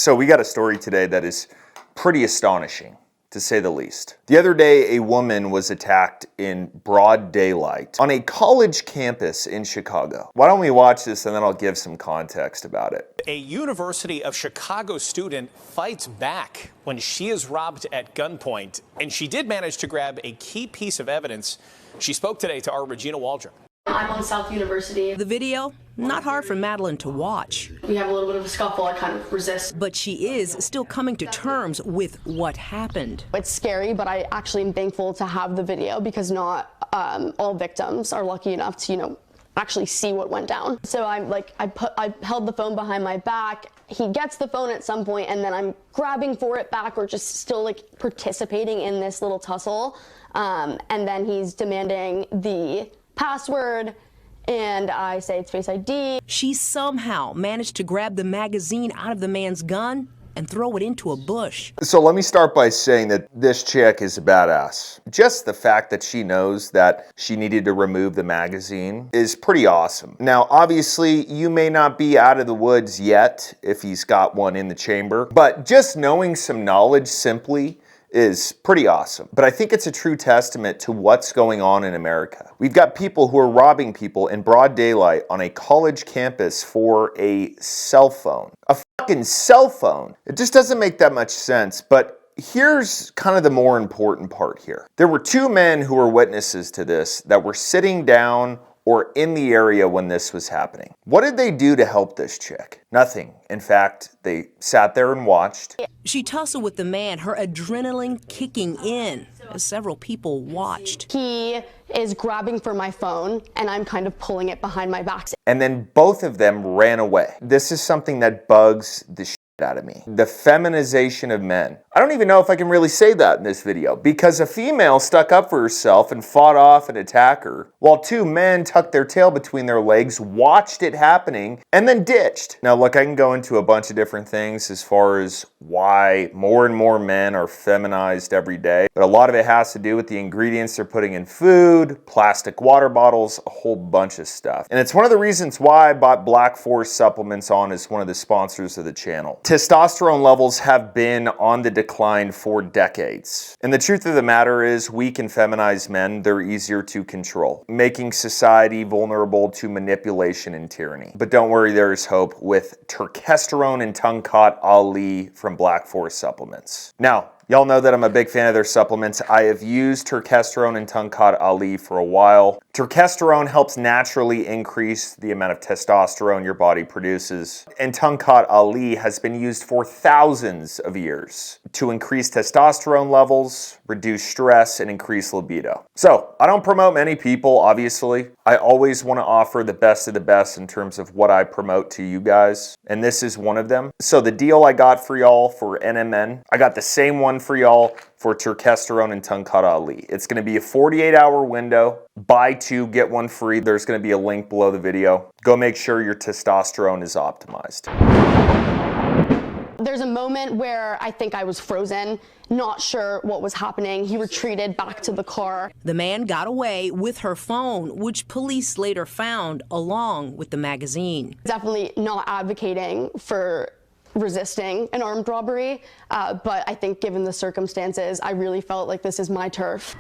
So we got a story today that is pretty astonishing, to say the least. The other day, a woman was attacked in broad daylight on a college campus in Chicago. Why don't we watch this and then I'll give some context about it. A University of Chicago student fights back when she is robbed at gunpoint, and she did manage to grab a key piece of evidence. She spoke today to our Regina Waldron. I'm on South University. The video, not hard for Madeline to watch. We have a little bit of a scuffle. I kind of resist. But she is still coming to terms with what happened. It's scary, but I actually am thankful to have the video because not all victims are lucky enough to, actually see what went down. So I'm like, I held the phone behind my back. He gets the phone at some point, and then I'm grabbing for it back or just still participating in this little tussle. And then he's demanding the password, and I say it's Face ID. She somehow managed to grab the magazine out of the man's gun and throw it into a bush. So let me start by saying that this chick is a badass. Just the fact that she knows that she needed to remove the magazine is pretty awesome. Now, obviously, you may not be out of the woods yet if he's got one in the chamber, but just knowing some knowledge simply is pretty awesome. But I think it's a true testament to what's going on in America. We've got people who are robbing people in broad daylight on a college campus for a cell phone. A fucking cell phone. It just doesn't make that much sense, but here's kind of the more important part here. There were two men who were witnesses to this that were sitting down or in the area when this was happening. What did they do to help this chick? Nothing. In fact, they sat there and watched. She tussled with the man, her adrenaline kicking in as several people watched. He is grabbing for my phone, and I'm kind of pulling it behind my back. And then both of them ran away. This is something that bugs the shit out of me. The feminization of men. I don't even know if I can really say that in this video, because a female stuck up for herself and fought off an attacker, while two men tucked their tail between their legs, watched it happening, and then ditched. Now look, I can go into a bunch of different things as far as why more and more men are feminized every day, but a lot of it has to do with the ingredients they're putting in food, plastic water bottles, a whole bunch of stuff. And it's one of the reasons why I bought Black Force Supplements on as one of the sponsors of the channel. Testosterone levels have been on the decline for decades. And the truth of the matter is, weak and feminized men, they're easier to control, making society vulnerable to manipulation and tyranny. But don't worry, there is hope with Turkesterone and Tungkat Ali from Black Force Supplements. Now, y'all know that I'm a big fan of their supplements. I have used Turkesterone and Tungkat Ali for a while. Turkesterone helps naturally increase the amount of testosterone your body produces. And Tungkat Ali has been used for thousands of years to increase testosterone levels, reduce stress, and increase libido. So, I don't promote many people, obviously. I always want to offer the best of the best in terms of what I promote to you guys. And this is one of them. So the deal I got for y'all for NMN, I got the same one for y'all for Turkesterone and Tungkat Ali. It's going to be a 48-hour window. Buy two, get one free. There's going to be a link below the video. Go make sure your testosterone is optimized. There's a moment where I think I was frozen, not sure what was happening. He retreated back to the car. The man got away with her phone, which police later found along with the magazine. Definitely not advocating for resisting an armed robbery, but I think given the circumstances, I really felt like this is my turf.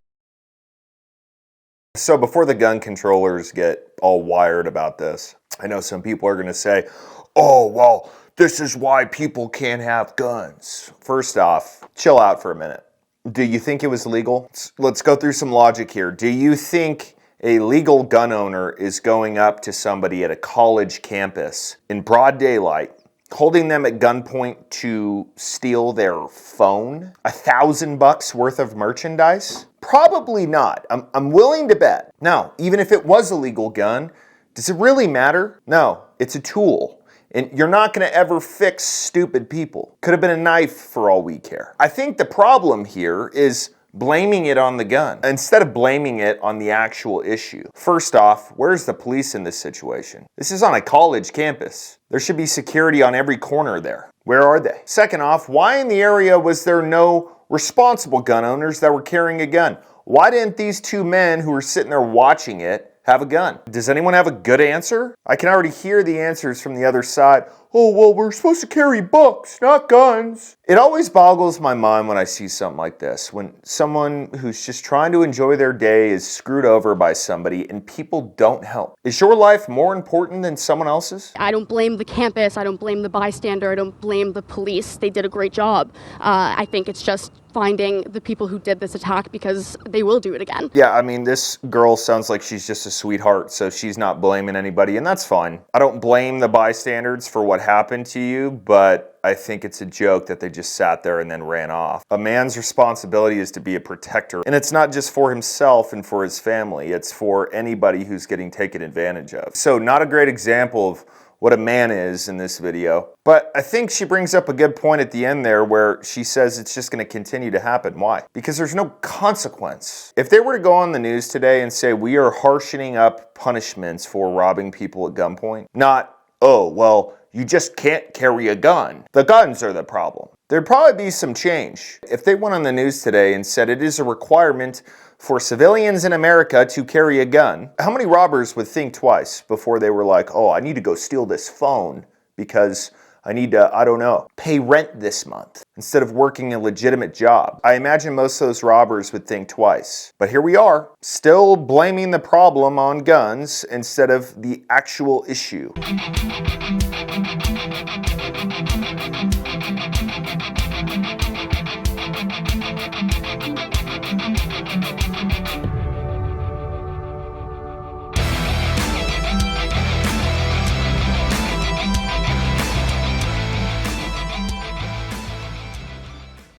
So before the gun controllers get all wired about this, I know some people are going to say, oh, well, this is why people can't have guns. First off, chill out for a minute. Do you think it was legal? Let's go through some logic here. Do you think a legal gun owner is going up to somebody at a college campus in broad daylight, holding them at gunpoint to steal their phone? $1,000 worth of merchandise? Probably not. I'm willing to bet. Now, even if it was a legal gun, does it really matter? No, it's a tool. And you're not going to ever fix stupid people. Could have been a knife for all we care. I think the problem here is blaming it on the gun instead of blaming it on the actual issue. First off, where's the police in this situation? This is on a college campus. There should be security on every corner there. Where are they? Second off, why in the area was there no responsible gun owners that were carrying a gun? Why didn't these two men who were sitting there watching it have a gun? Does anyone have a good answer? I can already hear the answers from the other side. oh, well, we're supposed to carry books, not guns. It always boggles my mind when I see something like this, when someone who's just trying to enjoy their day is screwed over by somebody and people don't help. Is your life more important than someone else's? I don't blame the campus, I don't blame the bystander, I don't blame the police. They did a great job. I think it's just finding the people who did this attack because they will do it again. Yeah, I mean, this girl sounds like she's just a sweetheart, so she's not blaming anybody, and that's fine. I don't blame the bystanders for what happened to you, but I think it's a joke that they just sat there and then ran off. A man's responsibility is to be a protector, and it's not just for himself and for his family, it's for anybody who's getting taken advantage of. So not a great example of what a man is in this video. But I think she brings up a good point at the end there where she says it's just going to continue to happen. Why? Because there's no consequence. If they were to go on the news today and say we are harshening up punishments for robbing people at gunpoint, not, oh, well, you just can't carry a gun. The guns are the problem. There'd probably be some change. If they went on the news today and said it is a requirement for civilians in America to carry a gun, how many robbers would think twice before they were like, oh, I need to go steal this phone because I need to, I don't know, pay rent this month instead of working a legitimate job? I imagine most of those robbers would think twice. But here we are, still blaming the problem on guns instead of the actual issue.